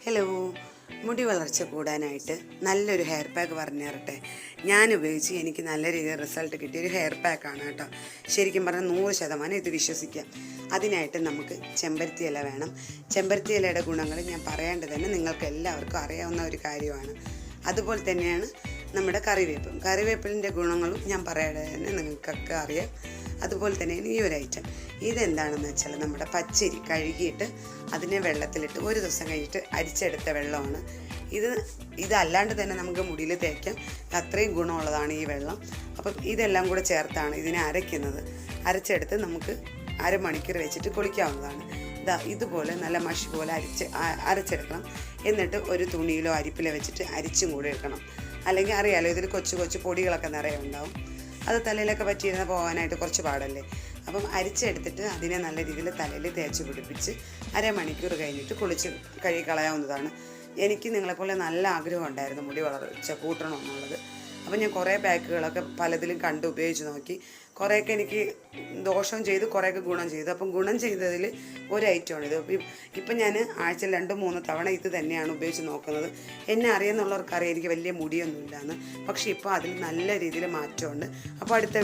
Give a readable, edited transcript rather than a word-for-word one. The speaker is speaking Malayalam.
ഹലോ, മുടി വളർച്ച കൂടാനായിട്ട് നല്ലൊരു ഹെയർ പാക്ക് പറഞ്ഞു തരട്ടെ. ഞാൻ ഉപയോഗിച്ച് എനിക്ക് നല്ല രീതിയിൽ റിസൾട്ട് കിട്ടിയൊരു ഹെയർ പാക്കാണ് കേട്ടോ. ശരിക്കും പറഞ്ഞാൽ 100% ഇത് വിശ്വസിക്കാം. അതിനായിട്ട് നമുക്ക് ചെമ്പരത്തി ഇല വേണം. ചെമ്പരത്തി ഇലയുടെ ഗുണങ്ങൾ ഞാൻ പറയേണ്ടത് തന്നെ നിങ്ങൾക്ക് എല്ലാവർക്കും അറിയാവുന്ന ഒരു കാര്യമാണ്. അതുപോലെ തന്നെയാണ് നമ്മുടെ കറിവേപ്പിലിൻ്റെ ഗുണങ്ങളും ഞാൻ പറയേണ്ടത് തന്നെ നിങ്ങൾക്കൊക്കെ അറിയാം. അതുപോലെ തന്നെയാണ് ഈ ഒരു ഐറ്റം. ഇതെന്താണെന്ന് വെച്ചാൽ നമ്മുടെ പച്ചരി കഴുകിയിട്ട് അതിനെ വെള്ളത്തിലിട്ട് ഒരു ദിവസം കഴിഞ്ഞിട്ട് അരിച്ചെടുത്ത വെള്ളമാണ്. ഇതല്ലാണ്ട് തന്നെ നമുക്ക് മുടിയിൽ തേക്കാം. അത്രയും ഗുണമുള്ളതാണ് ഈ വെള്ളം. അപ്പം ഇതെല്ലാം കൂടെ ചേർത്താണ് ഇതിനെ അരച്ചെടുത്ത് നമുക്ക് അരമണിക്കൂർ വെച്ചിട്ട് കുളിക്കാവുന്നതാണ്. ഇതുപോലെ നല്ല മഷി പോലെ അരച്ചെടുക്കണം. എന്നിട്ട് ഒരു തുണിയിലോ അരിപ്പിലോ വെച്ചിട്ട് അരിച്ചും കൂടെ എടുക്കണം. അല്ലെങ്കിൽ അറിയാലോ, ഇതിൽ കൊച്ചു പൊടികളൊക്കെ നിറയെ ഉണ്ടാവും. അത് തലയിലൊക്കെ പറ്റിയിരുന്ന പോകാനായിട്ട് കുറച്ച് പാടല്ലേ. അപ്പം അരിച്ചെടുത്തിട്ട് അതിനെ നല്ല രീതിയിൽ തലയിൽ തേച്ച് പിടിപ്പിച്ച് അരമണിക്കൂർ കഴിഞ്ഞിട്ട് കുളിച്ച് കഴുകിക്കളയാവുന്നതാണ്. എനിക്ക് നിങ്ങളെപ്പോലെ നല്ല ആഗ്രഹം ഉണ്ടായിരുന്നു മുടി വളർച്ച കൂട്ടണമെന്നുള്ളത്. അപ്പം ഞാൻ കുറേ പാക്കുകളൊക്കെ പലതിലും കണ്ട് ഉപയോഗിച്ച് നോക്കി. കുറേയൊക്കെ എനിക്ക് ദോഷം ചെയ്ത്, കുറേയൊക്കെ ഗുണം ചെയ്തു. അപ്പം ഗുണം ചെയ്തതിൽ ഒരു ഐറ്റമാണിത്. ഇപ്പം ഞാൻ ആഴ്ചയിൽ 2-3 തവണ ഇത് തന്നെയാണ് ഉപയോഗിച്ച് നോക്കുന്നത്. എന്നെ അറിയുന്നുള്ളവർക്കറിയാം എനിക്ക് വലിയ മുടിയൊന്നുമില്ലാന്ന്. പക്ഷേ ഇപ്പോൾ അതിൽ നല്ല രീതിയിൽ മാറ്റമുണ്ട്. അപ്പോൾ അടുത്ത